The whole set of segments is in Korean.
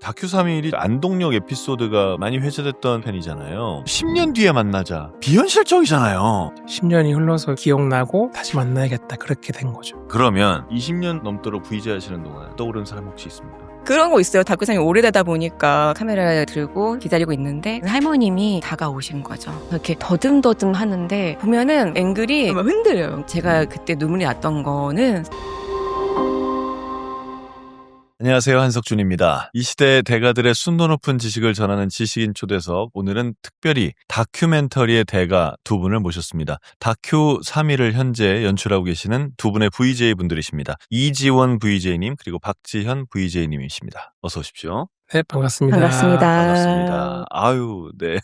다큐 3일이 안동역 에피소드가 많이 회자됐던 편이잖아요. 10년 뒤에 만나자. 비현실적이잖아요. 10년이 흘러서 기억나고 다시 만나야겠다 그렇게 된 거죠. 그러면 20년 넘도록 VJ 하시는 동안 떠오르는 사람 혹시 있습니까? 그런 거 있어요. 다큐상이 오래되다 보니까 카메라를 들고 기다리고 있는데 할머님이 다가오신 거죠. 이렇게 더듬더듬 하는데 보면은 앵글이 막 흔들려요. 제가 그때 눈물이 났던 거는 안녕하세요, 한석준입니다. 이 시대의 대가들의 순도 높은 지식을 전하는 지식인 초대석, 오늘은 특별히 다큐멘터리의 대가 두 분을 모셨습니다. 다큐 3일을 현재 연출하고 계시는 두 분의 VJ 분들이십니다. 이지원 VJ님 그리고 박지현 VJ님이십니다. 어서 오십시오. 네, 반갑습니다. 반갑습니다. 반갑습니다. 아유, 네.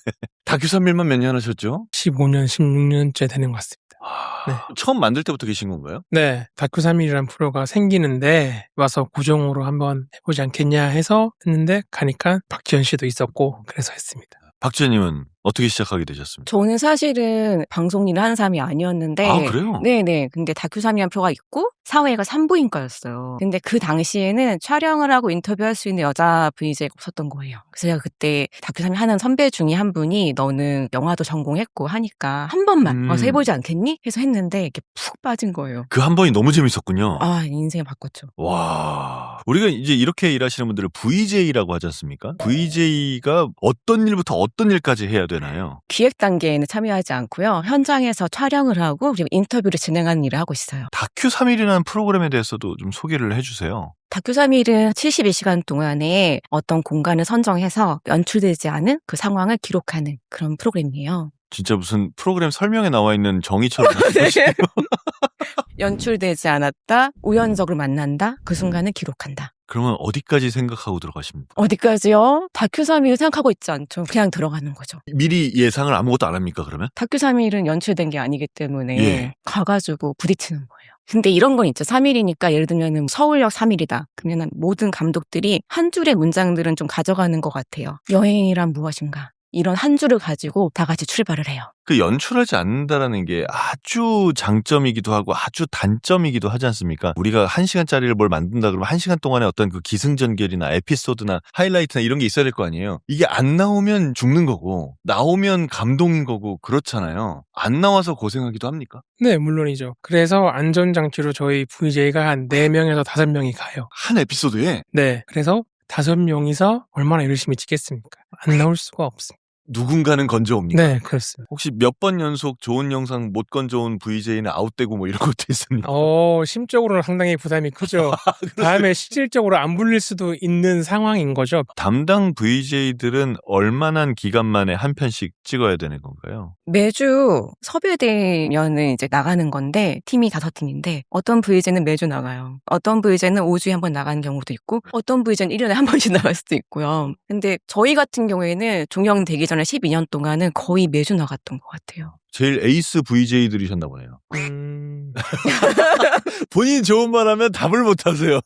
다큐 3일만 몇 년 하셨죠? 15년, 16년째 되는 것 같습니다. 네. 처음 만들 때부터 계신 건가요? 네, 다큐 3일이라는 프로가 생기는데 와서 고정으로 한번 해보지 않겠냐 해서 했는데 가니까 박지현 씨도 있었고 그래서 했습니다. 박지현님은 어떻게 시작하게 되셨습니까? 저는 사실은 방송 일을 하는 사람이 아니었는데 아, 그래요? 네네. 근데 다큐3이라는 프로가 있고 사회가 산부인과였어요. 근데 그 당시에는 촬영을 하고 인터뷰할 수 있는 여자 VJ가 없었던 거예요. 그래서 제가 그때 다큐3일 하는 선배 중에 한 분이 너는 영화도 전공했고 하니까 한 번만 와서 해보지 않겠니? 해서 했는데 이렇게 푹 빠진 거예요. 그 한 번이 너무 재밌었군요. 아, 인생을 바꿨죠. 와, 우리가 이제 이렇게 일하시는 분들을 VJ라고 하지 않습니까? VJ가 어떤 일부터 어떤 일까지 해야 되나요? 기획 단계에는 참여하지 않고요. 현장에서 촬영을 하고 그리고 인터뷰를 진행하는 일을 하고 있어요. 다큐 3일이라는 프로그램에 대해서도 좀 소개를 해주세요. 다큐3일은 72시간 동안에 어떤 공간을 선정해서 연출되지 않은 그 상황을 기록하는 그런 프로그램이에요. 진짜 무슨 프로그램 설명에 나와 있는 정의처럼 연출되지 않았다, 우연적으로 만난다, 그 순간을 기록한다. 그러면 어디까지 생각하고 들어가십니까? 어디까지요? 다큐3일 생각하고 있지 않죠. 그냥 들어가는 거죠. 미리 예상을 아무것도 안 합니까, 그러면? 다큐3일은 연출된 게 아니기 때문에 예. 가가지고 부딪히는 거예요. 근데 이런 건 있죠. 3일이니까 예를 들면 서울역 3일이다. 그러면 모든 감독들이 한 줄의 문장들은 좀 가져가는 것 같아요. 여행이란 무엇인가. 이런 한 줄을 가지고 다 같이 출발을 해요. 그 연출하지 않는다라는 게 아주 장점이기도 하고 아주 단점이기도 하지 않습니까? 우리가 1시간짜리를 뭘 만든다 그러면 1시간 동안에 어떤 그 기승전결이나 에피소드나 하이라이트나 이런 게 있어야 될 거 아니에요? 이게 안 나오면 죽는 거고 나오면 감동인 거고 그렇잖아요. 안 나와서 고생하기도 합니까? 네, 물론이죠. 그래서 안전장치로 저희 VJ가 한 4명에서 5명이 가요. 한 에피소드에 네, 그래서 5명이서 얼마나 열심히 찍겠습니까? 안 나올 수가 없습니다. 누군가는 건져옵니까? 네, 그렇습니다. 혹시 몇 번 연속 좋은 영상 못 건져온 VJ는 아웃되고 뭐 이런 것도 있습니까? 심적으로는 상당히 부담이 크죠. 다음에 실질적으로 안 불릴 수도 있는 상황인 거죠. 담당 VJ들은 얼마나 기간 만에 한 편씩 찍어야 되는 건가요? 매주 섭외되면은 이제 나가는 건데 팀이 5팀인데 어떤 VJ는 매주 나가요. 어떤 VJ는 5주에 한 번 나가는 경우도 있고 어떤 VJ는 1년에 한 번씩 나갈 수도 있고요. 근데 저희 같은 경우에는 종영되기 전에 12년 동안은 거의 매주 나갔던 것 같아요. 제일 에이스 VJ들이셨나 보네요. 본인 좋은 말 하면 답을 못 하세요.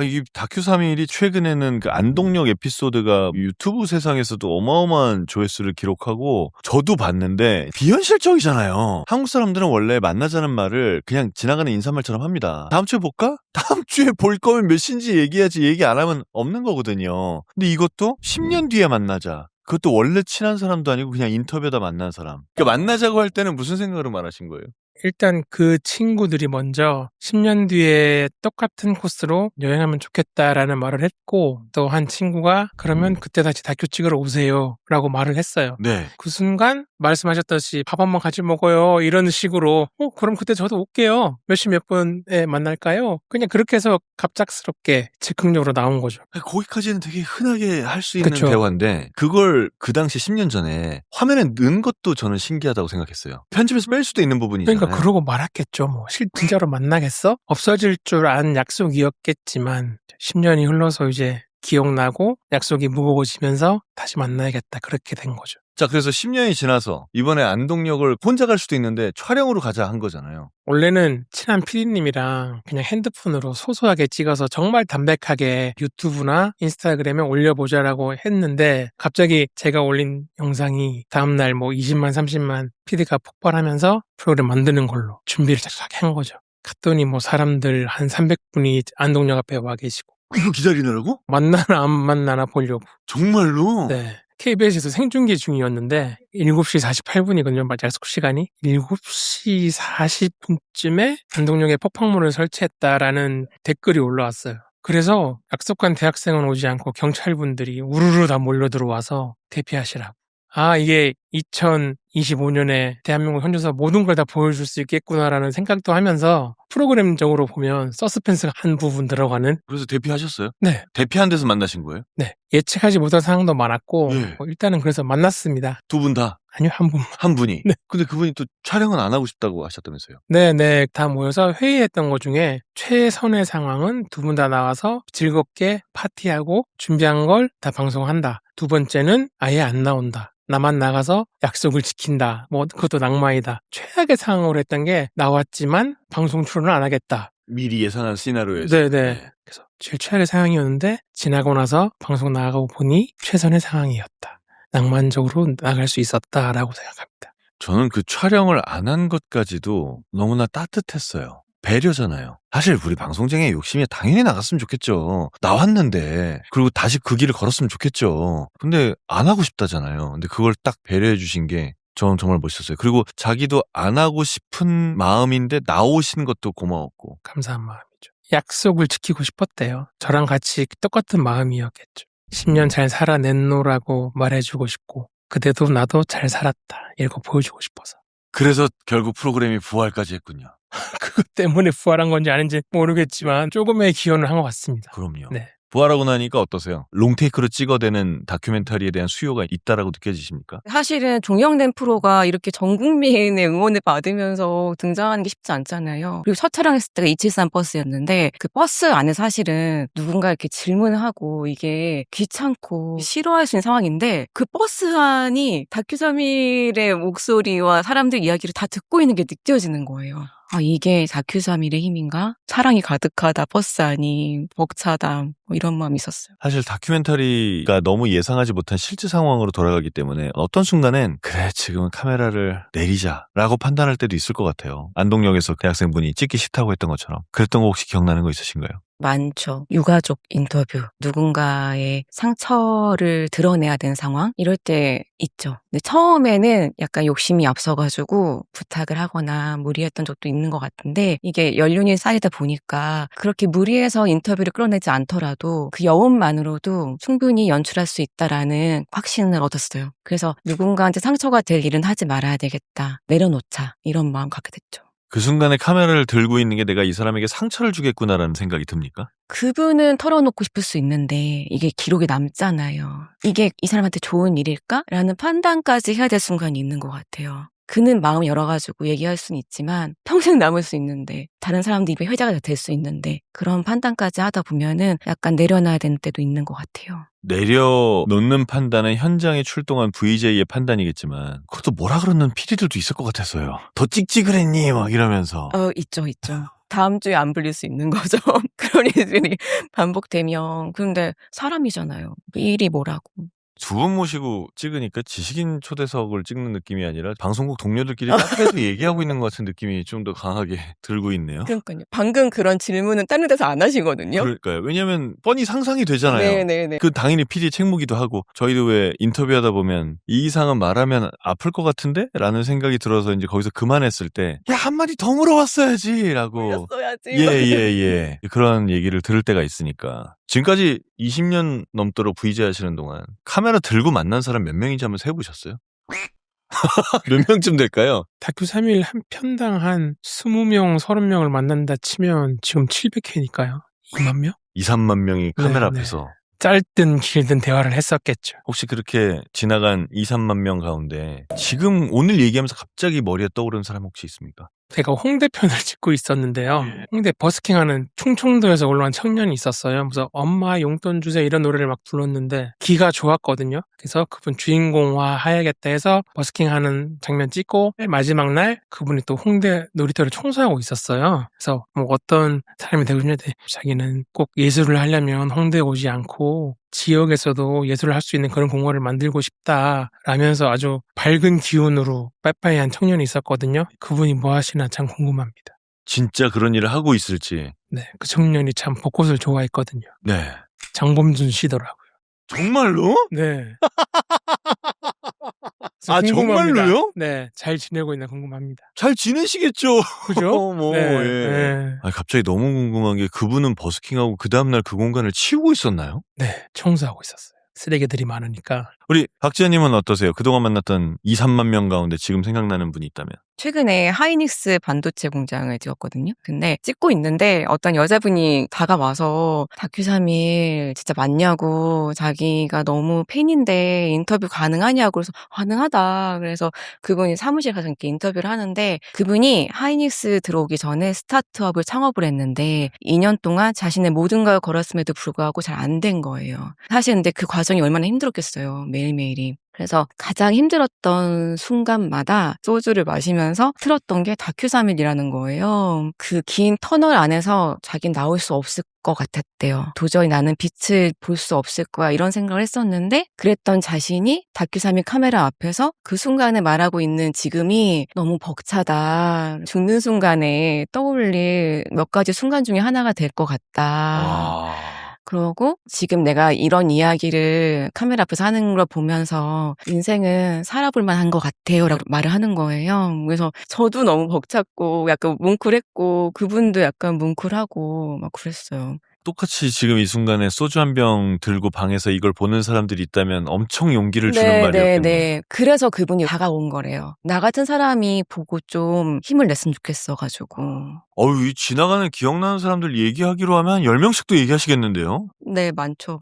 이 다큐 3일이 최근에는 그 안동역 에피소드가 유튜브 세상에서도 어마어마한 조회수를 기록하고 저도 봤는데 비현실적이잖아요. 한국 사람들은 원래 만나자는 말을 그냥 지나가는 인사말처럼 합니다. 다음 주에 볼까? 다음 주에 볼 거면 몇 시인지 얘기하지 얘기 안 하면 없는 거거든요. 근데 이것도 10년 뒤에 만나자. 그것도 원래 친한 사람도 아니고 그냥 인터뷰다 만난 사람. 그러니까 만나자고 할 때는 무슨 생각으로 말하신 거예요? 일단 그 친구들이 먼저 10년 뒤에 똑같은 코스로 여행하면 좋겠다라는 말을 했고 또 한 친구가 그러면 그때 다시 다큐 찍으러 오세요 라고 말을 했어요. 네. 그 순간 말씀하셨듯이 밥 한번 같이 먹어요 이런 식으로 그럼 그때 저도 올게요. 몇 시 몇 분에 만날까요? 그냥 그렇게 해서 갑작스럽게 즉흥적으로 나온 거죠. 거기까지는 되게 흔하게 할 수 있는 그쵸. 대화인데 그걸 그 당시 10년 전에 화면에 넣은 것도 저는 신기하다고 생각했어요. 편집에서 뺄 수도 있는 부분이잖아요. 그러니까 그러고 말았겠죠. 뭐 진짜로 만나겠어? 없어질 줄 아는 약속이었겠지만 10년이 흘러서 이제 기억나고 약속이 무거워지면서 다시 만나야겠다 그렇게 된 거죠. 자, 그래서 10년이 지나서 이번에 안동역을 혼자 갈 수도 있는데 촬영으로 가자 한 거잖아요. 원래는 친한 PD님이랑 그냥 핸드폰으로 소소하게 찍어서 정말 담백하게 유튜브나 인스타그램에 올려보자라고 했는데 갑자기 제가 올린 영상이 다음날 뭐 20만 30만 PD가 폭발하면서 프로그램 만드는 걸로 준비를 쫙 한 거죠. 갔더니 뭐 사람들 한 300분이 안동역 앞에 와 계시고 이거 기다리느라고? 만나나 안 만나나 보려고. 정말로? 네. KBS에서 생중계 중이었는데 7시 48분이거든요. 약속 시간이. 7시 40분쯤에 안동역에 폭풍물을 설치했다라는 댓글이 올라왔어요. 그래서 약속한 대학생은 오지 않고 경찰분들이 우르르 다 몰려 들어와서 대피하시라고. 이게 2025년에 대한민국 현주사 모든 걸 다 보여줄 수 있겠구나라는 생각도 하면서 프로그램적으로 보면 서스펜스가 한 부분 들어가는. 그래서 대피하셨어요? 네. 대피한 데서 만나신 거예요? 네. 예측하지 못한 상황도 많았고 예. 일단은 그래서 만났습니다. 두 분 다? 아니요, 한 분만. 한 분이? 네. 근데 그분이 또 촬영은 안 하고 싶다고 하셨다면서요? 네네. 다 모여서 회의했던 것 중에 최선의 상황은 두 분 다 나와서 즐겁게 파티하고 준비한 걸 다 방송한다. 두 번째는 아예 안 나온다. 나만 나가서 약속을 지킨다. 그것도 낭만이다. 최악의 상황으로 했던 게 나왔지만 방송 출연을 안 하겠다. 미리 예상한 시나리오에서. 네네. 그래서 제일 최악의 상황이었는데 지나고 나서 방송 나가고 보니 최선의 상황이었다. 낭만적으로 나갈 수 있었다라고 생각합니다. 저는 그 촬영을 안 한 것까지도 너무나 따뜻했어요. 배려잖아요. 사실 우리 방송쟁이의 욕심이 당연히 나갔으면 좋겠죠. 나왔는데 그리고 다시 그 길을 걸었으면 좋겠죠. 근데 안 하고 싶다잖아요. 근데 그걸 딱 배려해 주신 게 저는 정말 멋있었어요. 그리고 자기도 안 하고 싶은 마음인데 나오신 것도 고마웠고. 감사한 마음이죠. 약속을 지키고 싶었대요. 저랑 같이 똑같은 마음이었겠죠. 10년 잘 살아냈노라고 말해주고 싶고 그대도 나도 잘 살았다. 이거 보여주고 싶어서. 그래서 결국 프로그램이 부활까지 했군요. 그것 때문에 부활한 건지 아닌지 모르겠지만 조금의 기여는 한 것 같습니다. 그럼요. 네. 부활하고 나니까 어떠세요? 롱테이크로 찍어대는 다큐멘터리에 대한 수요가 있다라고 느껴지십니까? 사실은 종영된 프로가 이렇게 전 국민의 응원을 받으면서 등장하는 게 쉽지 않잖아요. 그리고 첫 촬영했을 때가 273 버스였는데 그 버스 안에 사실은 누군가 이렇게 질문하고 이게 귀찮고 싫어할 수 있는 상황인데 그 버스 안이 다큐3일의 목소리와 사람들 이야기를 다 듣고 있는 게 느껴지는 거예요. 이게 다큐3일의 힘인가? 사랑이 가득하다, 버스 안이 벅차다, 이런 마음이 있었어요. 사실 다큐멘터리가 너무 예상하지 못한 실제 상황으로 돌아가기 때문에 어떤 순간엔 그래 지금은 카메라를 내리자라고 판단할 때도 있을 것 같아요. 안동역에서 대학생분이 찍기 싫다고 했던 것처럼. 그랬던 거 혹시 기억나는 거 있으신가요? 많죠. 유가족 인터뷰, 누군가의 상처를 드러내야 되는 상황 이럴 때 있죠. 근데 처음에는 약간 욕심이 앞서가지고 부탁을 하거나 무리했던 적도 있는 것 같은데 이게 연륜이 쌓이다 보니까 그렇게 무리해서 인터뷰를 끌어내지 않더라도 그 여운만으로도 충분히 연출할 수 있다라는 확신을 얻었어요. 그래서 누군가한테 상처가 될 일은 하지 말아야 되겠다. 내려놓자. 이런 마음 갖게 됐죠. 그 순간에 카메라를 들고 있는 게 내가 이 사람에게 상처를 주겠구나라는 생각이 듭니까? 그분은 털어놓고 싶을 수 있는데 이게 기록에 남잖아요. 이게 이 사람한테 좋은 일일까? 라는 판단까지 해야 될 순간이 있는 것 같아요. 그는 마음 열어가지고 얘기할 수는 있지만 평생 남을 수 있는데 다른 사람들 입에 회자가 될 수 있는데 그런 판단까지 하다 보면은 약간 내려놔야 되는 때도 있는 것 같아요. 내려놓는 판단은 현장에 출동한 VJ의 판단이겠지만 그것도 뭐라 그러는 PD들도 있을 것 같았어요. 더 찍지 그랬니? 막 이러면서. 있죠. 다음 주에 안 불릴 수 있는 거죠. 그런 일들이 반복되면. 근데 사람이잖아요. 일이 뭐라고. 두 분 모시고 찍으니까 지식인 초대석을 찍는 느낌이 아니라 방송국 동료들끼리 카페에서 얘기하고 있는 것 같은 느낌이 좀 더 강하게 들고 있네요. 그러니까요. 방금 그런 질문은 다른 데서 안 하시거든요. 그러니까요. 왜냐면 뻔히 상상이 되잖아요. 네네네. 그 당연히 PD 책무기도 하고 저희도 왜 인터뷰하다 보면 이 이상은 말하면 아플 것 같은데? 라는 생각이 들어서 이제 거기서 그만했을 때 야 한마디 더 물어봤어야지 라고 올렸어야지. 예. 그런 얘기를 들을 때가 있으니까. 지금까지 20년 넘도록 VJ 하시는 동안 카메라 들고 만난 사람 몇 명인지 한번 세보셨어요? 몇 명쯤 될까요? 다큐 3일 한 편당 한 20명, 30명을 만난다 치면 지금 700회니까요. 2만 명? 2, 3만 명이 카메라 네. 앞에서. 짧든 길든 대화를 했었겠죠. 혹시 그렇게 지나간 2, 3만 명 가운데 지금 오늘 얘기하면서 갑자기 머리에 떠오르는 사람 혹시 있습니까? 제가 홍대 편을 찍고 있었는데요. 홍대 버스킹하는 충청도에서 올라온 청년이 있었어요. 그래서 엄마 용돈 주세요 이런 노래를 막 불렀는데 기가 좋았거든요. 그래서 그분 주인공화 해야겠다 해서 버스킹하는 장면 찍고 마지막 날 그분이 또 홍대 놀이터를 청소하고 있었어요. 그래서 뭐 어떤 사람이 되고 싶냐는데 자기는 꼭 예술을 하려면 홍대에 오지 않고 지역에서도 예술을 할 수 있는 그런 공간을 만들고 싶다 라면서 아주 밝은 기운으로 빠이빠이한 청년이 있었거든요. 그분이 뭐 하시나 참 궁금합니다. 진짜 그런 일을 하고 있을지. 네, 그 청년이 참 벚꽃을 좋아했거든요. 네. 장범준 씨더라고요. 정말로? 네. 아, 궁금합니다. 정말로요? 네, 잘 지내고 있나 궁금합니다. 잘 지내시겠죠? 그죠? 뭐, 네, 예. 네. 아니, 갑자기 너무 궁금한 게 그분은 버스킹하고 그 다음날 그 공간을 치우고 있었나요? 네, 청소하고 있었어요. 쓰레기들이 많으니까. 우리 박지현님은 어떠세요? 그동안 만났던 2, 3만 명 가운데 지금 생각나는 분이 있다면? 최근에 하이닉스 반도체 공장을 찍었거든요. 근데 찍고 있는데 어떤 여자분이 다가와서 다큐 3일 진짜 맞냐고, 자기가 너무 팬인데 인터뷰 가능하냐고. 그래서 가능하다. 그래서 그분이 사무실 가서 이렇게 인터뷰를 하는데, 그분이 하이닉스 들어오기 전에 스타트업을 창업을 했는데 2년 동안 자신의 모든 걸 걸었음에도 불구하고 잘 안 된 거예요. 사실 근데 그 과정이 얼마나 힘들었겠어요. 매일매일이. 그래서 가장 힘들었던 순간마다 소주를 마시면서 틀었던 게 다큐 3일이라는 거예요. 그 긴 터널 안에서 자긴 나올 수 없을 것 같았대요. 도저히 나는 빛을 볼 수 없을 거야, 이런 생각을 했었는데, 그랬던 자신이 다큐 3일 카메라 앞에서 그 순간에 말하고 있는 지금이 너무 벅차다. 죽는 순간에 떠올릴 몇 가지 순간 중에 하나가 될 것 같다. 그러고 지금 내가 이런 이야기를 카메라 앞에서 하는 걸 보면서 인생은 살아볼 만한 것 같아요 라고 말을 하는 거예요. 그래서 저도 너무 벅찼고 약간 뭉클했고, 그분도 약간 뭉클하고 막 그랬어요. 똑같이 지금 이 순간에 소주 한 병 들고 방에서 이걸 보는 사람들이 있다면 엄청 용기를 주는 말이었겠네요. 네. 그래서 그분이 다가온 거래요. 나 같은 사람이 보고 좀 힘을 냈으면 좋겠어가지고. 이 지나가는 기억나는 사람들 얘기하기로 하면 10명씩도 얘기하시겠는데요? 네, 많죠.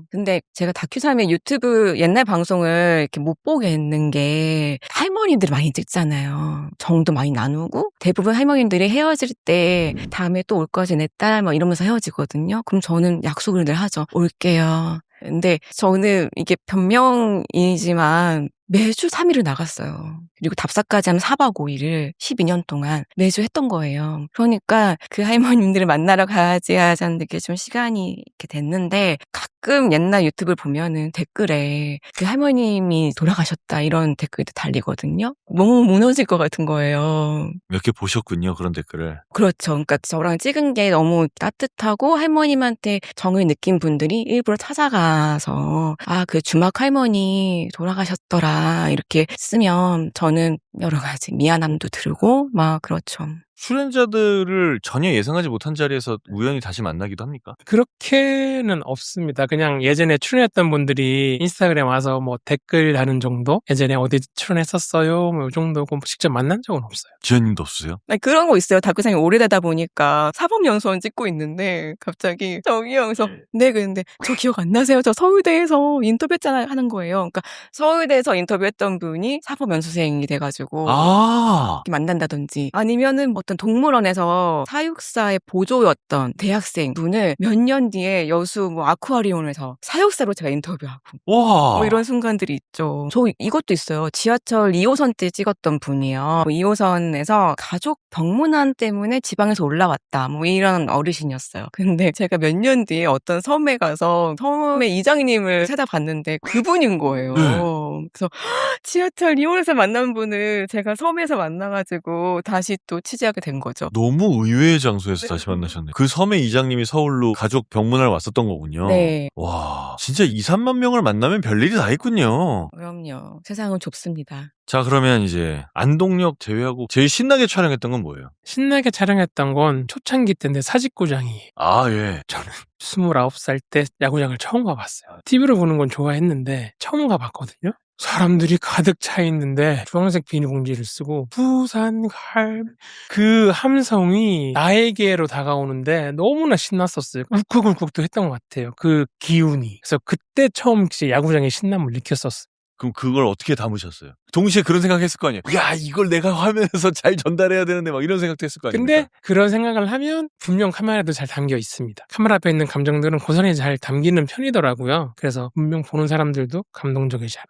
근데 제가 다큐 3일 유튜브 옛날 방송을 이렇게 못 보게 했는 게, 할머니들 많이 찍잖아요. 정도 많이 나누고, 대부분 할머니들이 헤어질 때 다음에 또 올 거지 내 딸, 뭐 이러면서 헤어지거든요. 그럼 저는 약속을 늘 하죠. 올게요. 근데 저는 이게 변명이지만 매주 3일을 나갔어요. 그리고 답사까지 하면 4박 5일을 12년 동안 매주 했던 거예요. 그러니까 그 할머님들을 만나러 가야지 하자는데 게 좀 시간이 이렇게 됐는데, 가끔 옛날 유튜브를 보면은 댓글에 그 할머님이 돌아가셨다 이런 댓글도 달리거든요. 너무 무너질 것 같은 거예요. 몇 개 보셨군요, 그런 댓글을. 그렇죠. 그러니까 저랑 찍은 게 너무 따뜻하고 할머님한테 정을 느낀 분들이 일부러 찾아가서 그 주막 할머니 돌아가셨더라 이렇게 쓰면 저는 여러 가지 미안함도 들고 막 그렇죠. 출연자들을 전혀 예상하지 못한 자리에서 우연히 다시 만나기도 합니까? 그렇게는 없습니다. 그냥 예전에 출연했던 분들이 인스타그램 와서 뭐 댓글 다는 정도? 예전에 어디 출연했었어요? 뭐 이 정도고, 직접 만난 적은 없어요. 지현님도 없으세요? 아니, 그런 거 있어요. 다큐상이 오래되다 보니까 사법연수원 찍고 있는데 갑자기 저기요. 그래서 네, 근데 저 기억 안 나세요? 저 서울대에서 인터뷰했잖아요 하는 거예요. 그러니까 서울대에서 인터뷰했던 분이 사법연수생이 돼가지고 이렇게 만난다든지, 아니면은 어떤 동물원에서 사육사의 보조였던 대학생 분을 몇 년 뒤에 여수 뭐 아쿠아리움에서 사육사로 제가 인터뷰하고 와. 뭐 이런 순간들이 있죠. 저 이것도 있어요. 지하철 2호선 때 찍었던 분이요. 2호선에서 가족 병문안 때문에 지방에서 올라왔다, 뭐 이런 어르신이었어요. 근데 제가 몇 년 뒤에 어떤 섬에 가서 섬의 이장님을 찾아봤는데 그분인 거예요. 그래서 지하철 2호선에서 만난 분을 제가 섬에서 만나가지고 다시 또 취재하게 된 거죠. 너무 의외의 장소에서 다시 만나셨네요. 그 섬의 이장님이 서울로 가족 병문안을 왔었던 거군요. 네. 와, 진짜 2, 3만 명을 만나면 별일이 다 있군요. 그럼요. 세상은 좁습니다. 자, 그러면 이제 안동역 제외하고 제일 신나게 촬영했던 건 뭐예요? 신나게 촬영했던 건 초창기 때인데, 사직구장이. 아, 예. 저는 29살 때 야구장을 처음 가봤어요. TV로 보는 건 좋아했는데 처음 가봤거든요. 사람들이 가득 차 있는데 주황색 비닐봉지를 쓰고 부산 갈 그 함성이 나에게로 다가오는데 너무나 신났었어요. 울컥울컥도 했던 것 같아요. 그 기운이. 그래서 그때 처음 야구장의 신남을 느꼈었어요. 그럼 그걸 어떻게 담으셨어요? 동시에 그런 생각했을 거 아니에요? 야, 이걸 내가 화면에서 잘 전달해야 되는데 막 이런 생각도 했을 거 아닙니까? 근데 그런 생각을 하면 분명 카메라도 잘 담겨 있습니다. 카메라 앞에 있는 감정들은 고스란히 잘 담기는 편이더라고요. 그래서 분명 보는 사람들도 감동적이지 않아요.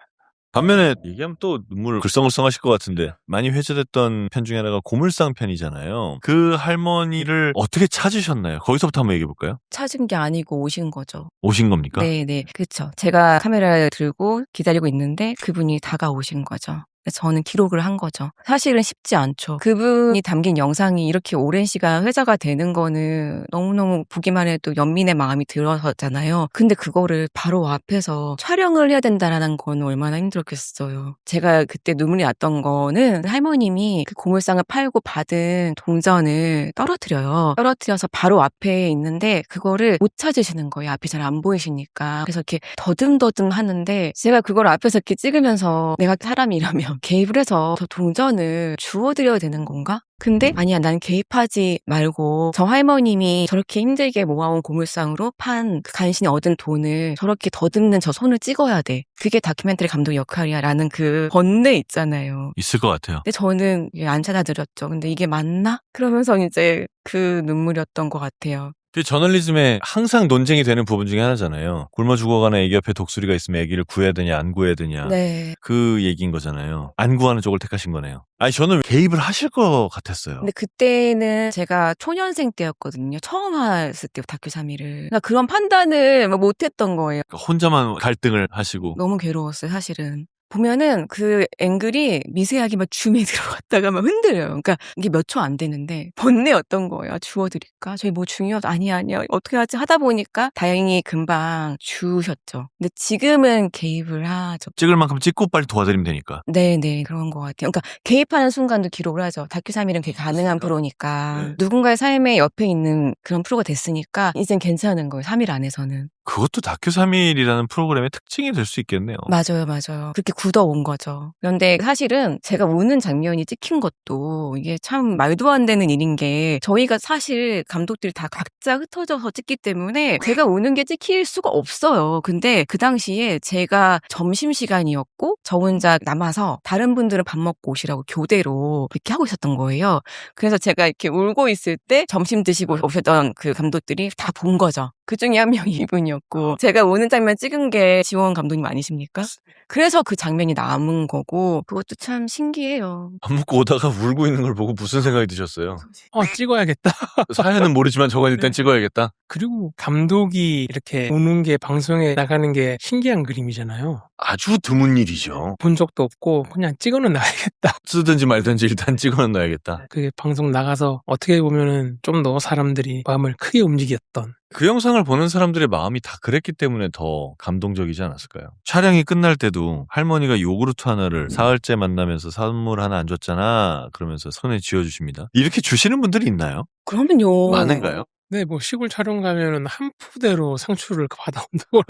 반면에 얘기하면 또 눈물 글썽글썽 하실 것 같은데, 많이 회자됐던 편 중에 하나가 고물상 편이잖아요. 그 할머니를 어떻게 찾으셨나요? 거기서부터 한번 얘기해볼까요? 찾은 게 아니고 오신 거죠. 오신 겁니까? 네. 그렇죠. 제가 카메라를 들고 기다리고 있는데 그분이 다가오신 거죠. 그래서 저는 기록을 한 거죠. 사실은 쉽지 않죠. 그분이 담긴 영상이 이렇게 오랜 시간 회자가 되는 거는 너무너무 보기만 해도 연민의 마음이 들어서잖아요. 근데 그거를 바로 앞에서 촬영을 해야 된다는 건 얼마나 힘들었겠어요. 제가 그때 눈물이 났던 거는 할머님이 그 고물상을 팔고 받은 동전을 떨어뜨려서 바로 앞에 있는데 그거를 못 찾으시는 거예요. 앞이 잘 안 보이시니까. 그래서 이렇게 더듬더듬 하는데 제가 그걸 앞에서 이렇게 찍으면서 내가 사람이라면 개입을 해서 저 동전을 주워드려야 되는 건가? 근데 아니야, 난 개입하지 말고 저 할머님이 저렇게 힘들게 모아온 고물상으로 판 그 간신히 얻은 돈을 저렇게 더듬는 저 손을 찍어야 돼. 그게 다큐멘터리 감독 역할이야 라는 그 번뇌 있잖아요. 있을 것 같아요. 근데 저는 안 찾아드렸죠. 근데 이게 맞나? 그러면서 이제 그 눈물이었던 것 같아요. 그 저널리즘에 항상 논쟁이 되는 부분 중에 하나잖아요. 굶어 죽어가는 애기 옆에 독수리가 있으면 애기를 구해야 되냐 안 구해야 되냐. 네. 그 얘기인 거잖아요. 안 구하는 쪽을 택하신 거네요. 아니 저는 개입을 하실 것 같았어요. 근데 그때는 제가 초년생 때였거든요. 처음 했을 때 다큐 3일을. 그러니까 그런 판단을 못했던 거예요. 그러니까 혼자만 갈등을 하시고. 너무 괴로웠어요, 사실은. 보면은 그 앵글이 미세하게 막 줌이 들어갔다가 막 흔들려요. 그러니까 이게 몇 초 안 되는데 번뇌였던 거예요. 주워드릴까? 저희 뭐 중요하다. 아니야. 어떻게 하지? 하다 보니까 다행히 금방 주우셨죠. 근데 지금은 개입을 하죠. 찍을 만큼 찍고 빨리 도와드리면 되니까. 네네, 그런 것 같아요. 그러니까 개입하는 순간도 기록을 하죠. 다큐 3일은 그게 가능한 프로니까. 네. 누군가의 삶의 옆에 있는 그런 프로가 됐으니까 이젠 괜찮은 거예요. 3일 안에서는. 그것도 다큐 3일이라는 프로그램의 특징이 될 수 있겠네요. 맞아요. 그렇게 굳어온 거죠. 그런데 사실은 제가 우는 장면이 찍힌 것도 이게 참 말도 안 되는 일인 게 저희가 사실 감독들이 다 각자 흩어져서 찍기 때문에 제가 우는 게 찍힐 수가 없어요. 근데 그 당시에 제가 점심시간이었고 저 혼자 남아서 다른 분들은 밥 먹고 오시라고 교대로 이렇게 하고 있었던 거예요. 그래서 제가 이렇게 울고 있을 때 점심 드시고 오셨던 그 감독들이 다 본 거죠. 그 중에 한 명이 이분이었고 제가 우는 장면 찍은 게 지원 감독님 아니십니까? 그래서 그 장면이 남은 거고 그것도 참 신기해요. 밥 먹고 오다가 울고 있는 걸 보고 무슨 생각이 드셨어요? 찍어야겠다. 사연은 모르지만 저건 일단 네. 찍어야겠다. 그리고 감독이 이렇게 우는 게 방송에 나가는 게 신기한 그림이잖아요. 아주 드문 일이죠. 본 적도 없고 그냥 찍어는 놔야겠다. 쓰든지 말든지 일단 찍어놔야겠다. 그게 방송 나가서 어떻게 보면은 좀 더 사람들이 마음을 크게 움직였던. 그 영상을 보는 사람들의 마음이 다 그랬기 때문에 더 감동적이지 않았을까요? 촬영이 끝날 때도 할머니가 요구르트 하나를 사흘째 만나면서 선물 하나 안 줬잖아 그러면서 손에 쥐어주십니다. 이렇게 주시는 분들이 있나요? 그러면요. 많은가요? 네, 뭐 시골 촬영 가면은 한 푸대로 상추를 받아온다고.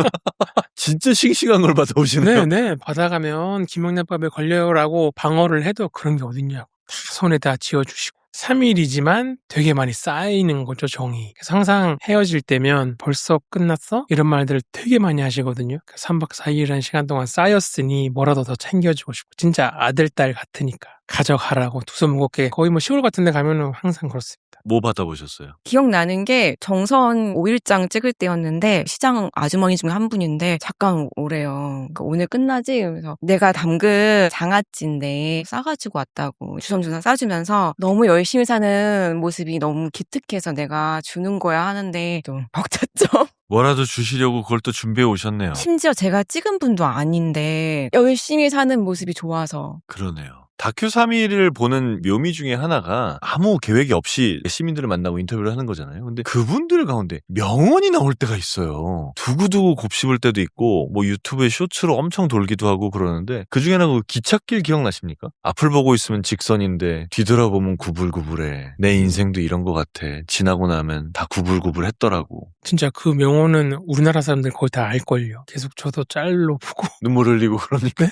진짜 싱싱한 걸 받아오시네요. 네, 받아가면 김영란법에 걸려요라고 방어를 해도 그런 게 어딨냐고. 다 손에다 쥐어주시고. 3일이지만 되게 많이 쌓이는 거죠, 정이. 그래서 항상 헤어질 때면 벌써 끝났어? 이런 말들을 되게 많이 하시거든요. 3박 4일이라는 시간 동안 쌓였으니 뭐라도 더 챙겨주고 싶고. 진짜 아들, 딸 같으니까. 가져가라고 두 손 무겁게. 거의 뭐 시골 같은 데 가면은 항상 그렇습니다. 뭐 받아보셨어요? 기억나는 게 정선 5일장 찍을 때였는데 시장 아주머니 중에 한 분인데 잠깐 오래요. 그러니까 오늘 끝나지? 그래서 내가 담근 장아찌인데 싸가지고 왔다고 주섬주섬 싸주면서 너무 열심히 사는 모습이 너무 기특해서 내가 주는 거야 하는데 좀 벅찼죠. 뭐라도 주시려고 그걸 또 준비해 오셨네요. 심지어 제가 찍은 분도 아닌데 열심히 사는 모습이 좋아서. 그러네요. 다큐 3일을 보는 묘미 중에 하나가 아무 계획이 없이 시민들을 만나고 인터뷰를 하는 거잖아요. 근데 그분들 가운데 명언이 나올 때가 있어요. 두고두고 곱씹을 때도 있고 뭐 유튜브에 쇼츠로 엄청 돌기도 하고 그러는데 그중에 하나가 그 기찻길 기억나십니까? 앞을 보고 있으면 직선인데 뒤돌아보면 구불구불해. 내 인생도 이런 거 같아. 지나고 나면 다 구불구불했더라고. 진짜 그 명언은 우리나라 사람들 거의 다 알걸요. 계속 저도 짤로 보고. 눈물 흘리고 그러니까.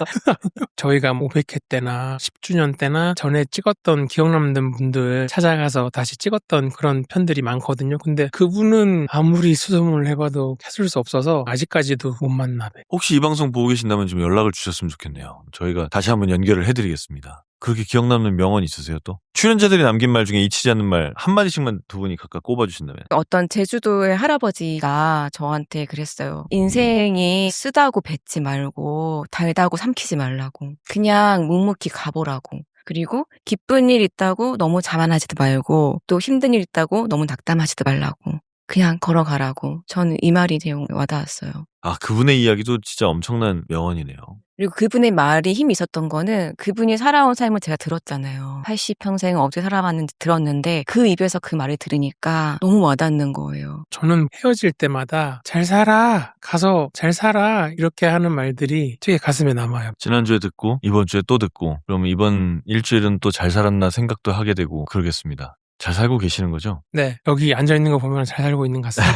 저희가 500회 때나 10주년 때나 전에 찍었던 기억 남는 분들 찾아가서 다시 찍었던 그런 편들이 많거든요. 근데 그분은 아무리 수소문을 해봐도 캐줄 수 없어서 아직까지도 못 만나요. 혹시 이 방송 보고 계신다면 좀 연락을 주셨으면 좋겠네요. 저희가 다시 한번 연결을 해드리겠습니다. 그렇게 기억 남는 명언 있으세요 또? 출연자들이 남긴 말 중에 잊히지 않는 말 한마디씩만 두 분이 각각 꼽아주신다면. 어떤 제주도의 할아버지가 저한테 그랬어요. 인생이 쓰다고 뱉지 말고 달다고 삼키지 말라고. 그냥 묵묵히 가보라고. 그리고 기쁜 일 있다고 너무 자만하지도 말고 또 힘든 일 있다고 너무 낙담하지도 말라고. 그냥 걸어가라고. 저는 이 말이 되게 와닿았어요. 아, 그분의 이야기도 진짜 엄청난 명언이네요. 그리고 그분의 말이 힘이 있었던 거는 그분이 살아온 삶을 제가 들었잖아요. 80평생 어떻게 살아왔는지 들었는데 그 입에서 그 말을 들으니까 너무 와닿는 거예요. 저는 헤어질 때마다 잘 살아, 가서 잘 살아 이렇게 하는 말들이 되게 가슴에 남아요. 지난주에 듣고 이번 주에 또 듣고 그러면 이번 일주일은 또 잘 살았나 생각도 하게 되고 그러겠습니다. 잘 살고 계시는 거죠? 네, 여기 앉아있는 거 보면 잘 살고 있는 것 같습니다.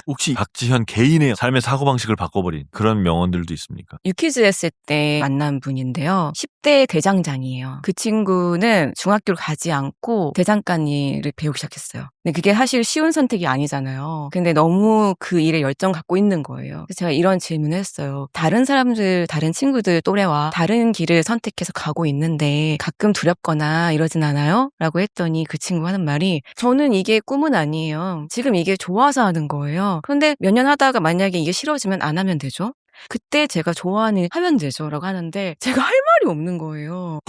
혹시 박지현 개인의 삶의 사고방식을 바꿔버린 그런 명언들도 있습니까? 유퀴즈 했을 때 만난 분인데요. 10대 대장장이에요. 그 친구는 중학교를 가지 않고 대장간 일을 배우기 시작했어요. 근데 그게 사실 쉬운 선택이 아니잖아요. 근데 너무 그 일에 열정 갖고 있는 거예요. 그래서 제가 이런 질문을 했어요. 다른 사람들, 다른 친구들 또래와 다른 길을 선택해서 가고 있는데 가끔 두렵거나 이러진 않아요? 라고 했더니 그 친구가 하는 말이 저는 이게 꿈은 아니에요. 지금 이게 좋아서 하는 거예요. 그런데 몇 년 하다가 만약에 이게 싫어지면 안 하면 되죠? 그때 제가 좋아하는 일 하면 되죠 라고 하는데 제가 할 말이 없는 거예요.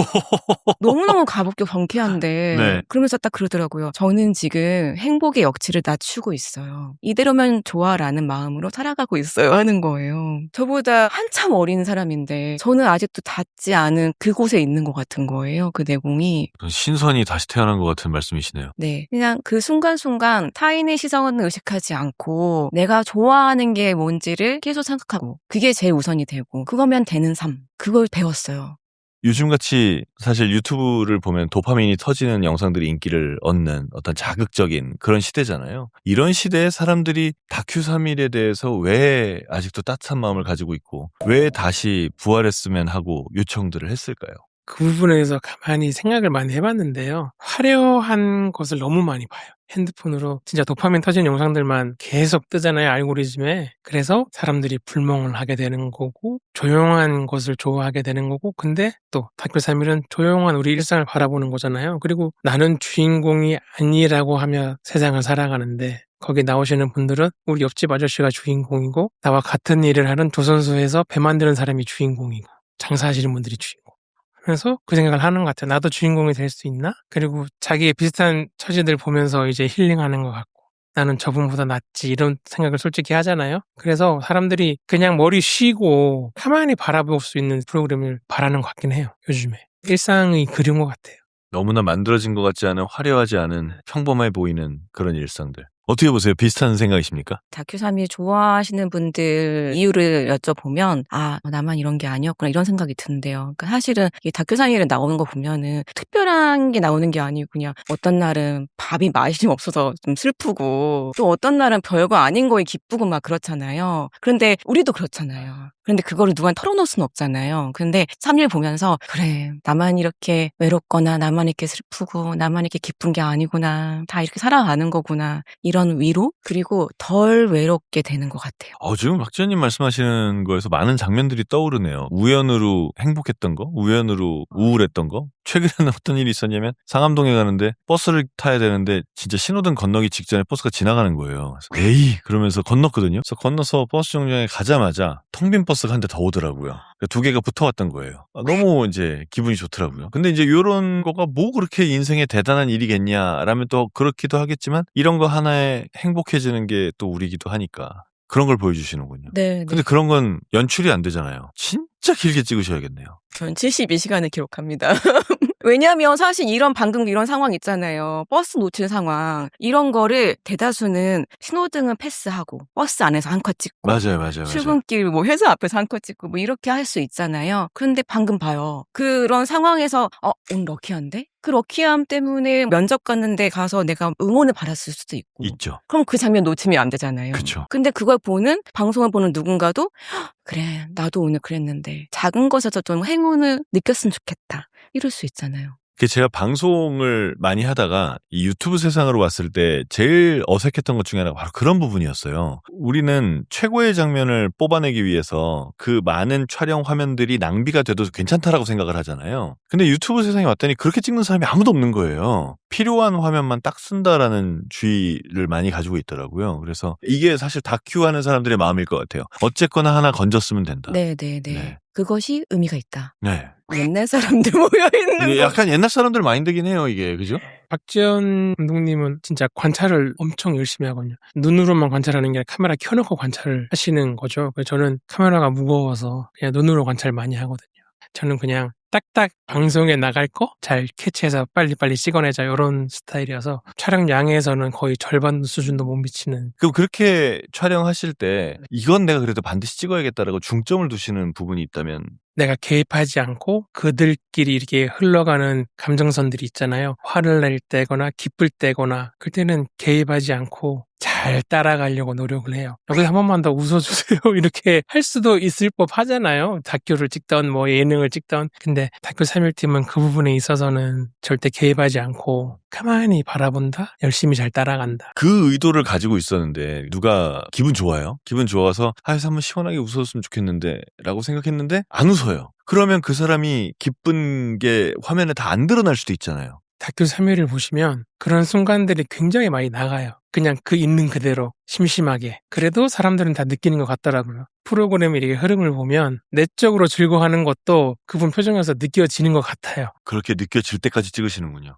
너무너무 가볍게 경쾌한데 네. 그러면서 딱 그러더라고요. 저는 지금 행복의 역치를 낮추고 있어요. 이대로면 좋아라는 마음으로 살아가고 있어요 하는 거예요. 저보다 한참 어린 사람인데 저는 아직도 닿지 않은 그곳에 있는 것 같은 거예요. 그 내공이. 신선이 다시 태어난 것 같은 말씀이시네요. 네. 그냥 그 순간순간 타인의 시선을 의식하지 않고 내가 좋아하는 게 뭔지를 계속 생각하고 그게 제일 우선이 되고 그거면 되는 삶. 그걸 배웠어요. 요즘같이 사실 유튜브를 보면 도파민이 터지는 영상들이 인기를 얻는 어떤 자극적인 그런 시대잖아요. 이런 시대에 사람들이 다큐 3일에 대해서 왜 아직도 따뜻한 마음을 가지고 있고 왜 다시 부활했으면 하고 요청들을 했을까요? 그 부분에 대해서 가만히 생각을 많이 해봤는데요. 화려한 것을 너무 많이 봐요. 핸드폰으로 진짜 도파민 터진 영상들만 계속 뜨잖아요, 알고리즘에. 그래서 사람들이 불멍을 하게 되는 거고 조용한 것을 좋아하게 되는 거고 근데 또 다큐 3일은 조용한 우리 일상을 바라보는 거잖아요. 그리고 나는 주인공이 아니라고 하며 세상을 살아가는데 거기 나오시는 분들은 우리 옆집 아저씨가 주인공이고 나와 같은 일을 하는 조선소에서 배 만드는 사람이 주인공이고 장사하시는 분들이 주인공. 그래서 그 생각을 하는 것 같아요. 나도 주인공이 될 수 있나? 그리고 자기의 비슷한 처지들 보면서 이제 힐링하는 것 같고 나는 저분보다 낫지 이런 생각을 솔직히 하잖아요. 그래서 사람들이 그냥 머리 쉬고 가만히 바라볼 수 있는 프로그램을 바라는 것 같긴 해요. 요즘에. 일상이 그리운 것 같아요. 너무나 만들어진 것 같지 않은 화려하지 않은 평범해 보이는 그런 일상들. 어떻게 보세요? 비슷한 생각이십니까? 다큐 3일 좋아하시는 분들 이유를 여쭤보면 나만 이런 게 아니었구나 이런 생각이 든대요. 그러니까 사실은 이 다큐 3일에 나오는 거 보면은 특별한 게 나오는 게 아니고 그냥 어떤 날은 밥이 맛이 없어서 좀 슬프고 또 어떤 날은 별거 아닌 거에 기쁘고 막 그렇잖아요. 그런데 우리도 그렇잖아요. 그런데 그거를 누구한테 털어놓을 수는 없잖아요. 근데 3일 보면서 그래 나만 이렇게 외롭거나 나만 이렇게 슬프고 나만 이렇게 기쁜 게 아니구나 다 이렇게 살아가는 거구나 이런 위로 그리고 덜 외롭게 되는 것 같아요. 지금 박지현님 말씀하시는 거에서 많은 장면들이 떠오르네요. 우연으로 행복했던 거, 우연으로 우울했던 거. 최근에는 어떤 일이 있었냐면 상암동에 가는데 버스를 타야 되는데 진짜 신호등 건너기 직전에 버스가 지나가는 거예요. 그래서 에이 그러면서 건넜거든요. 그래서 건너서 버스 정류장에 가자마자 텅 빈 버스가 한 대 더 오더라고요. 두 개가 붙어왔던 거예요. 너무 이제 기분이 좋더라고요. 근데 이제 이런 거가 뭐 그렇게 인생에 대단한 일이겠냐라면 또 그렇기도 하겠지만 이런 거 하나에 행복해지는 게 또 우리기도 하니까 그런 걸 보여주시는군요. 네. 근데 그런 건 연출이 안 되잖아요. 진짜 길게 찍으셔야겠네요. 전 72시간을 기록합니다. 왜냐면 사실 방금 이런 상황 있잖아요. 버스 놓친 상황. 이런 거를 대다수는 신호등은 패스하고 버스 안에서 한 컷 찍고 맞아요. 출근길 회사 앞에서 한 컷 찍고 이렇게 할 수 있잖아요. 그런데 방금 봐요. 그런 상황에서 오늘 럭키한데? 그 럭키함 때문에 면접 갔는데 가서 내가 응원을 받았을 수도 있고. 있죠. 그럼 그 장면 놓치면 안 되잖아요. 그쵸. 근데 그걸 방송을 보는 누군가도 그래 나도 오늘 그랬는데 작은 것에서 좀 행운을 느꼈으면 좋겠다. 이럴 수 있잖아요. 제가 방송을 많이 하다가 이 유튜브 세상으로 왔을 때 제일 어색했던 것 중에 하나가 바로 그런 부분이었어요. 우리는 최고의 장면을 뽑아내기 위해서 그 많은 촬영 화면들이 낭비가 돼도 괜찮다라고 생각을 하잖아요. 근데 유튜브 세상에 왔더니 그렇게 찍는 사람이 아무도 없는 거예요. 필요한 화면만 딱 쓴다라는 주의를 많이 가지고 있더라고요. 그래서 이게 사실 다큐 하는 사람들의 마음일 것 같아요. 어쨌거나 하나 건졌으면 된다. 네. 그것이 의미가 있다. 네. 옛날 사람들 모여있는 이게 거. 약간 옛날 사람들 마인드긴 해요, 이게. 그죠? 박지현 감독님은 진짜 관찰을 엄청 열심히 하거든요. 눈으로만 관찰하는 게 아니라 카메라 켜놓고 관찰을 하시는 거죠. 그래서 저는 카메라가 무거워서 그냥 눈으로 관찰 많이 하거든요. 저는 그냥 딱딱 방송에 나갈 거 잘 캐치해서 빨리빨리 찍어내자 이런 스타일이어서 촬영량에서는 거의 절반 수준도 못 미치는. 그럼 그렇게 촬영하실 때 이건 내가 그래도 반드시 찍어야겠다라고 중점을 두시는 부분이 있다면 내가 개입하지 않고 그들끼리 이렇게 흘러가는 감정선들이 있잖아요. 화를 낼 때거나 기쁠 때거나 그때는 개입하지 않고 잘 따라가려고 노력을 해요. 여기서 한 번만 더 웃어주세요. 이렇게 할 수도 있을 법 하잖아요. 다큐를 찍던 뭐 예능을 찍던. 근데 다큐 3일팀은 그 부분에 있어서는 절대 개입하지 않고 가만히 바라본다? 열심히 잘 따라간다. 그 의도를 가지고 있었는데 누가 기분 좋아요? 기분 좋아서 하여서 한번 시원하게 웃었으면 좋겠는데 라고 생각했는데 안 웃어요. 그러면 그 사람이 기쁜 게 화면에 다 안 드러날 수도 있잖아요. 다큐 3일을 보시면 그런 순간들이 굉장히 많이 나가요. 그냥 그 있는 그대로 심심하게. 그래도 사람들은 다 느끼는 것 같더라고요. 프로그램의 이렇게 흐름을 보면 내적으로 즐거워하는 것도 그분 표정에서 느껴지는 것 같아요. 그렇게 느껴질 때까지 찍으시는군요.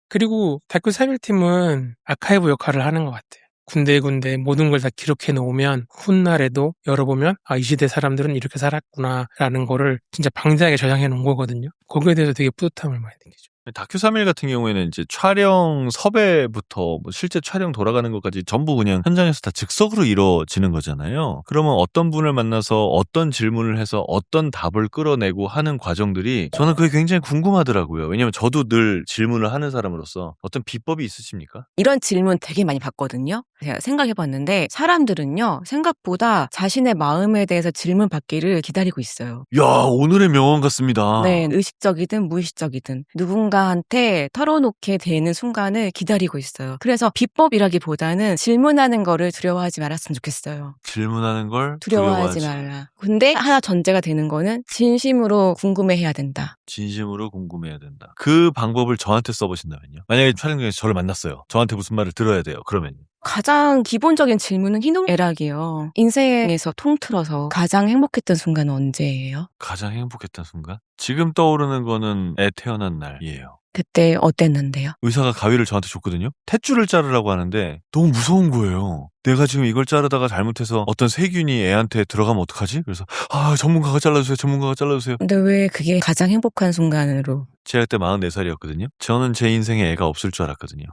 그리고 다큐 3일팀은 아카이브 역할을 하는 것 같아요. 군데군데 모든 걸 다 기록해 놓으면 훗날에도 열어보면 아, 이 시대 사람들은 이렇게 살았구나 라는 거를 진짜 방대하게 저장해 놓은 거거든요. 거기에 대해서 되게 뿌듯함을 많이 느끼죠. 다큐 3일 같은 경우에는 이제 촬영 섭외부터 뭐 실제 촬영 돌아가는 것까지 전부 그냥 현장에서 다 즉석으로 이루어지는 거잖아요. 그러면 어떤 분을 만나서 어떤 질문을 해서 어떤 답을 끌어내고 하는 과정들이 저는 그게 굉장히 궁금하더라고요. 왜냐면 저도 늘 질문을 하는 사람으로서 어떤 비법이 있으십니까? 이런 질문 되게 많이 받거든요. 제가 생각해봤는데 사람들은요 생각보다 자신의 마음에 대해서 질문 받기를 기다리고 있어요. 야, 오늘의 명언 같습니다. 네, 의식적이든 무의식적이든 누군가한테 털어놓게 되는 순간을 기다리고 있어요. 그래서 비법이라기보다는 질문하는 거를 두려워하지 말았으면 좋겠어요. 질문하는 걸 두려워하지 말라. 근데 하나 전제가 되는 거는 진심으로 궁금해해야 된다. 진심으로 궁금해야 된다. 그 방법을 저한테 써보신다면요. 만약에 촬영 중에서 저를 만났어요. 저한테 무슨 말을 들어야 돼요. 그러면 가장 기본적인 질문은 희노애락이에요. 인생에서 통틀어서 가장 행복했던 순간은 언제예요? 가장 행복했던 순간? 지금 떠오르는 거는 애 태어난 날이에요. 그때 어땠는데요? 의사가 가위를 저한테 줬거든요. 탯줄을 자르라고 하는데 너무 무서운 거예요. 내가 지금 이걸 자르다가 잘못해서 어떤 세균이 애한테 들어가면 어떡하지? 그래서 전문가가 잘라주세요. 전문가가 잘라주세요. 근데 왜 그게 가장 행복한 순간으로? 제가 그때 44살이었거든요. 저는 제 인생에 애가 없을 줄 알았거든요.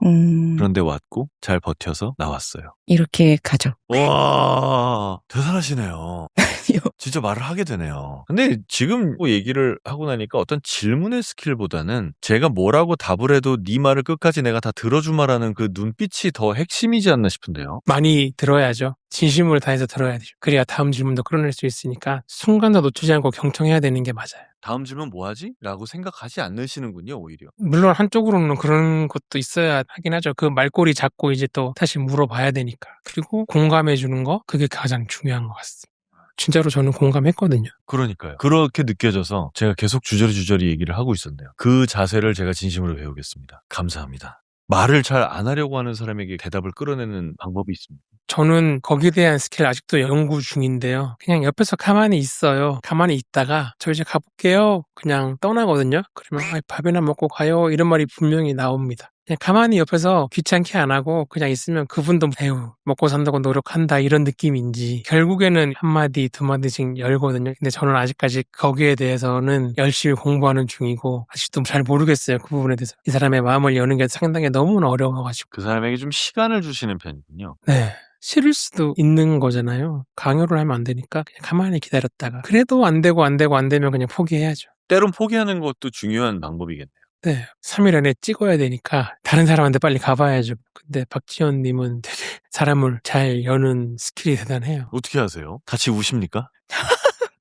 그런데 왔고 잘 버텨서 나왔어요. 이렇게 가죠. 와, 대단하시네요. 아니요. 진짜 말을 하게 되네요. 근데 지금 뭐 얘기를 하고 나니까 어떤 질문의 스킬보다는 제가 뭐라고 답을 해도 네 말을 끝까지 내가 다 들어주마라는 그 눈빛이 더 핵심이지 않나 싶은데요. 많이 들어야죠. 진심을 다해서 들어야 되죠. 그래야 다음 질문도 끌어낼 수 있으니까 순간도 놓치지 않고 경청해야 되는 게 맞아요. 다음 질문 뭐하지? 라고 생각하지 않으시는군요, 오히려. 물론 한쪽으로는 그런 것도 있어야 하긴 하죠. 그 말꼬리 잡고 이제 또 다시 물어봐야 되니까. 그리고 공감해 주는 거 그게 가장 중요한 것 같습니다. 진짜로 저는 공감했거든요. 그러니까요. 그렇게 느껴져서 제가 계속 주저리 얘기를 하고 있었네요. 그 자세를 제가 진심으로 배우겠습니다. 감사합니다. 말을 잘 안 하려고 하는 사람에게 대답을 끌어내는 방법이 있습니다. 저는 거기에 대한 스킬 아직도 연구 중인데요. 그냥 옆에서 가만히 있어요. 가만히 있다가 저 이제 가볼게요. 그냥 떠나거든요. 그러면 밥이나 먹고 가요. 이런 말이 분명히 나옵니다. 그냥 가만히 옆에서 귀찮게 안 하고 그냥 있으면 그분도 에휴 먹고 산다고 노력한다 이런 느낌인지 결국에는 한마디 두 마디씩 열거든요. 근데 저는 아직까지 거기에 대해서는 열심히 공부하는 중이고 아직도 잘 모르겠어요. 그 부분에 대해서. 이 사람의 마음을 여는 게 상당히 너무나 어려워가지고. 그 사람에게 좀 시간을 주시는 편이군요. 네. 싫을 수도 있는 거잖아요. 강요를 하면 안 되니까 그냥 가만히 기다렸다가 그래도 안 되면 그냥 포기해야죠. 때론 포기하는 것도 중요한 방법이겠네요. 네, 3일 안에 찍어야 되니까 다른 사람한테 빨리 가봐야죠. 근데 박지현님은 되게 사람을 잘 여는 스킬이 대단해요. 어떻게 하세요? 같이 우십니까?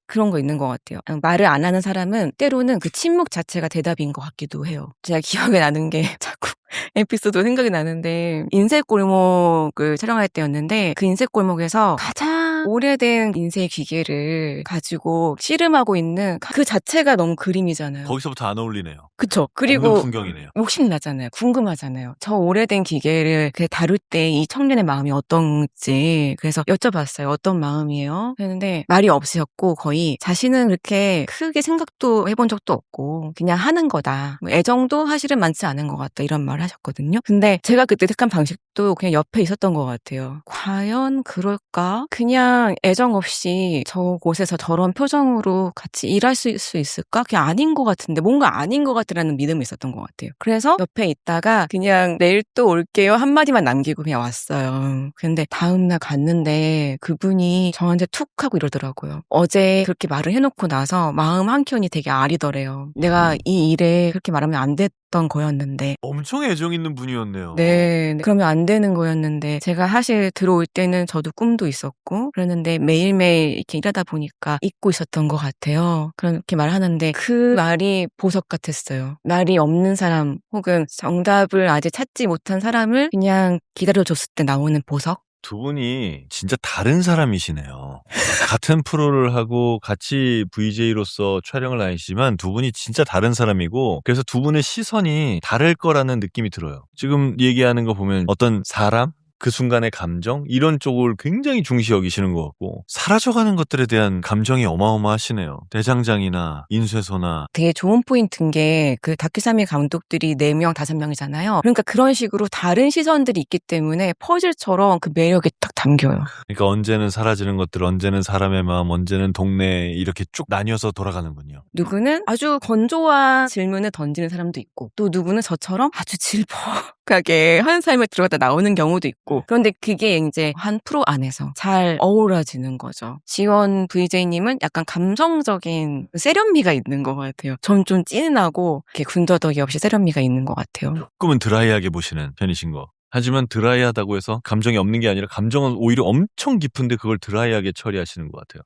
그런 거 있는 것 같아요. 말을 안 하는 사람은 때로는 그 침묵 자체가 대답인 것 같기도 해요. 제가 기억에 나는 게 자꾸 에피소드 생각이 나는데 인쇄골목을 촬영할 때였는데 그 인쇄골목에서 가장 오래된 인쇄 기계를 가지고 씨름하고 있는 그 자체가 너무 그림이잖아요. 거기서부터 안 어울리네요. 그쵸. 없는 그리고 풍경이네요. 욕심나잖아요. 궁금하잖아요. 저 오래된 기계를 다룰 때 이 청년의 마음이 어떤지 그래서 여쭤봤어요. 어떤 마음이에요? 했는데 말이 없으셨고 거의 자신은 그렇게 크게 생각도 해본 적도 없고 그냥 하는 거다. 뭐 애정도 사실은 많지 않은 것 같다. 이런 말을 하셨거든요. 근데 제가 그때 택한 방식도 그냥 옆에 있었던 것 같아요. 과연 그럴까? 그냥 애정 없이 저곳에서 저런 표정으로 같이 일할 수 있을까? 그게 아닌 것 같은데 뭔가 아닌 것 같다라는 믿음이 있었던 것 같아요. 그래서 옆에 있다가 그냥 내일 또 올게요 한마디만 남기고 그냥 왔어요. 근데 다음날 갔는데 그분이 저한테 툭 하고 이러더라고요. 어제 그렇게 말을 해놓고 나서 마음 한켠이 되게 아리더래요. 내가 이 일에 그렇게 말하면 안 됐던 거였는데 엄청 애정 있는 분이었네요. 네, 그러면 안 되는 거였는데 제가 사실 들어올 때는 저도 꿈도 있었고 그랬는데 매일매일 이렇게 일하다 보니까 잊고 있었던 것 같아요. 그렇게 말하는데 그 말이 보석 같았어요. 말이 없는 사람 혹은 정답을 아직 찾지 못한 사람을 그냥 기다려줬을 때 나오는 보석? 두 분이 진짜 다른 사람이시네요. 같은 프로를 하고 같이 VJ로서 촬영을 다니시지만 두 분이 진짜 다른 사람이고 그래서 두 분의 시선이 다를 거라는 느낌이 들어요. 지금 얘기하는 거 보면 어떤 사람? 그 순간의 감정? 이런 쪽을 굉장히 중시 여기시는 것 같고 사라져가는 것들에 대한 감정이 어마어마하시네요. 대장장이나 인쇄소나 되게 좋은 포인트인 게 그 다큐사미 감독들이 4명, 5명이잖아요. 그러니까 그런 식으로 다른 시선들이 있기 때문에 퍼즐처럼 그 매력이 딱 담겨요. 그러니까 언제는 사라지는 것들, 언제는 사람의 마음, 언제는 동네 이렇게 쭉 나뉘어서 돌아가는군요. 누구는 아주 건조한 질문을 던지는 사람도 있고 또 누구는 저처럼 아주 질퍽하게 한 삶에 들어갔다 나오는 경우도 있고 그런데 그게 이제 한 프로 안에서 잘 어우러지는 거죠. 지원 VJ님은 약간 감성적인 세련미가 있는 것 같아요. 전 좀 찐하고 이렇게 군더더기 없이 세련미가 있는 것 같아요. 조금은 드라이하게 보시는 편이신 거. 하지만 드라이하다고 해서 감정이 없는 게 아니라 감정은 오히려 엄청 깊은데 그걸 드라이하게 처리하시는 것 같아요.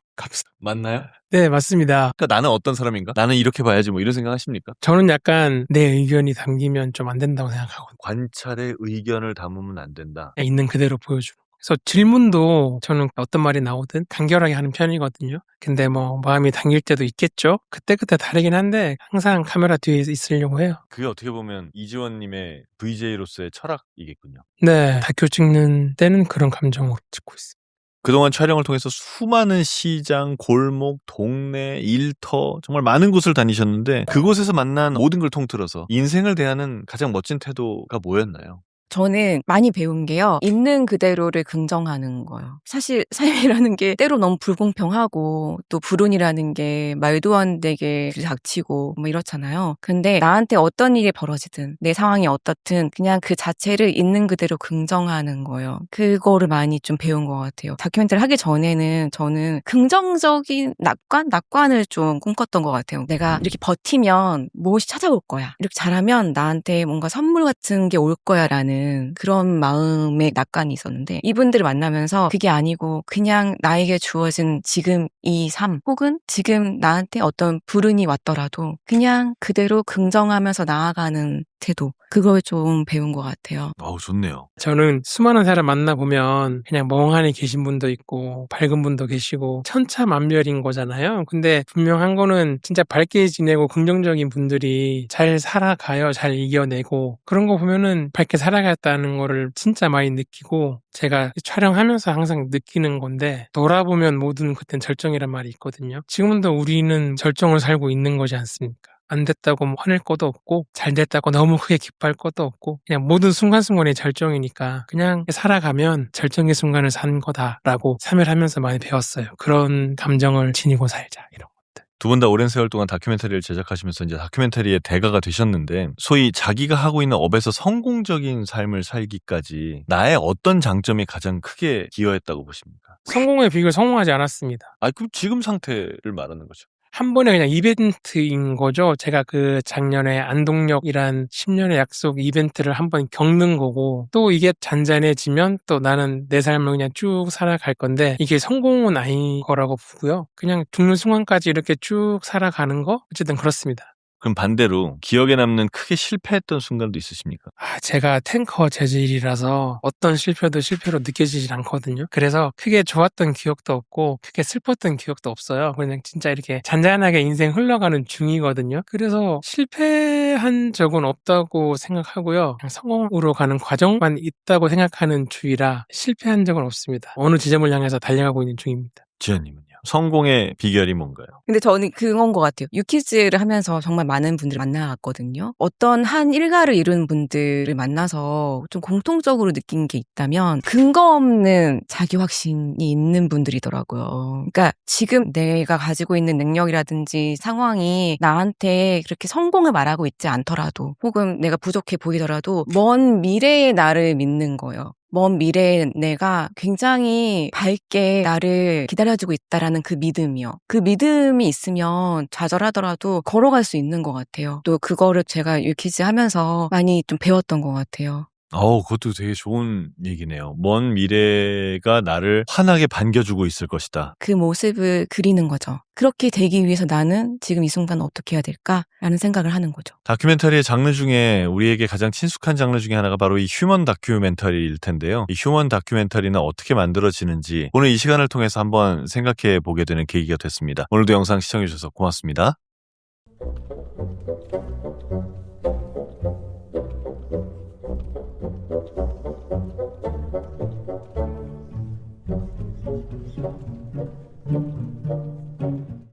맞나요? 네, 맞습니다. 그러니까 나는 어떤 사람인가? 나는 이렇게 봐야지 뭐 이런 생각 하십니까? 저는 약간 내 의견이 담기면 좀 안 된다고 생각하거든요. 관찰에 의견을 담으면 안 된다. 그냥 있는 그대로 보여주는 거. 그래서 질문도 저는 어떤 말이 나오든 간결하게 하는 편이거든요. 근데 뭐 마음이 당길 때도 있겠죠. 그때그때 다르긴 한데 항상 카메라 뒤에 있으려고 해요. 그게 어떻게 보면 이지원님의 VJ로서의 철학이겠군요. 네, 다큐 찍는 때는 그런 감정으로 찍고 있어요. 그동안 촬영을 통해서 수많은 시장, 골목, 동네, 일터 정말 많은 곳을 다니셨는데 그곳에서 만난 모든 걸 통틀어서 인생을 대하는 가장 멋진 태도가 뭐였나요? 저는 많이 배운 게요. 있는 그대로를 긍정하는 거예요. 사실 삶이라는 게 때로 너무 불공평하고 또 불운이라는 게 말도 안 되게 닥치고 뭐 이렇잖아요. 근데 나한테 어떤 일이 벌어지든 내 상황이 어떻든 그냥 그 자체를 있는 그대로 긍정하는 거예요. 그거를 많이 좀 배운 것 같아요. 다큐멘터리 하기 전에는 저는 긍정적인 낙관을 좀 꿈꿨던 것 같아요. 내가 이렇게 버티면 무엇이 찾아올 거야. 이렇게 잘하면 나한테 뭔가 선물 같은 게 올 거야라는 그런 마음의 낙관이 있었는데 이분들을 만나면서 그게 아니고 그냥 나에게 주어진 지금 이 삶 혹은 지금 나한테 어떤 불운이 왔더라도 그냥 그대로 긍정하면서 나아가는 태도 그걸 좀 배운 것 같아요. 좋네요. 저는 수많은 사람 만나보면 그냥 멍하니 계신 분도 있고 밝은 분도 계시고 천차만별인 거잖아요. 근데 분명한 거는 진짜 밝게 지내고 긍정적인 분들이 잘 살아가요. 잘 이겨내고 그런 거 보면은 밝게 살아갔다는 거를 진짜 많이 느끼고 제가 촬영하면서 항상 느끼는 건데 돌아보면 모든 그땐 절정이란 말이 있거든요. 지금도 우리는 절정을 살고 있는 거지 않습니까? 안 됐다고 뭐 화낼 것도 없고 잘 됐다고 너무 크게 기뻐할 것도 없고 그냥 모든 순간순간이 절정이니까 그냥 살아가면 절정의 순간을 사는 거다라고 참여를 하면서 많이 배웠어요. 그런 감정을 지니고 살자 이런 것들. 두 분 다 오랜 세월 동안 다큐멘터리를 제작하시면서 이제 다큐멘터리의 대가가 되셨는데 소위 자기가 하고 있는 업에서 성공적인 삶을 살기까지 나의 어떤 장점이 가장 크게 기여했다고 보십니까? 성공의 비결 성공하지 않았습니다. 그럼 지금 상태를 말하는 거죠. 한 번에 그냥 이벤트인 거죠. 제가 그 작년에 안동역이란 10년의 약속 이벤트를 한 번 겪는 거고 또 이게 잔잔해지면 또 나는 내 삶을 그냥 쭉 살아갈 건데 이게 성공은 아닌 거라고 보고요. 그냥 죽는 순간까지 이렇게 쭉 살아가는 거 어쨌든 그렇습니다. 그럼 반대로 기억에 남는 크게 실패했던 순간도 있으십니까? 제가 탱커 재질이라서 어떤 실패도 실패로 느껴지질 않거든요. 그래서 크게 좋았던 기억도 없고 크게 슬펐던 기억도 없어요. 그냥 진짜 이렇게 잔잔하게 인생 흘러가는 중이거든요. 그래서 실패한 적은 없다고 생각하고요. 그냥 성공으로 가는 과정만 있다고 생각하는 주의라 실패한 적은 없습니다. 어느 지점을 향해서 달려가고 있는 중입니다. 지연님은요? 성공의 비결이 뭔가요? 근데 저는 그건 것 같아요. 유키즈를 하면서 정말 많은 분들을 만나왔거든요. 어떤 한 일가를 이룬 분들을 만나서 좀 공통적으로 느낀 게 있다면 근거 없는 자기 확신이 있는 분들이더라고요. 그러니까 지금 내가 가지고 있는 능력이라든지 상황이 나한테 그렇게 성공을 말하고 있지 않더라도 혹은 내가 부족해 보이더라도 먼 미래의 나를 믿는 거예요. 먼 미래의 내가 굉장히 밝게 나를 기다려주고 있다라는 그 믿음이요. 그 믿음이 있으면 좌절하더라도 걸어갈 수 있는 것 같아요. 또 그거를 제가 유키즈 하면서 많이 좀 배웠던 것 같아요. 그것도 되게 좋은 얘기네요. 먼 미래가 나를 환하게 반겨주고 있을 것이다. 그 모습을 그리는 거죠. 그렇게 되기 위해서 나는 지금 이 순간 어떻게 해야 될까라는 생각을 하는 거죠. 다큐멘터리의 장르 중에 우리에게 가장 친숙한 장르 중에 하나가 바로 이 휴먼 다큐멘터리일 텐데요. 이 휴먼 다큐멘터리는 어떻게 만들어지는지 오늘 이 시간을 통해서 한번 생각해 보게 되는 계기가 됐습니다. 오늘도 영상 시청해 주셔서 고맙습니다.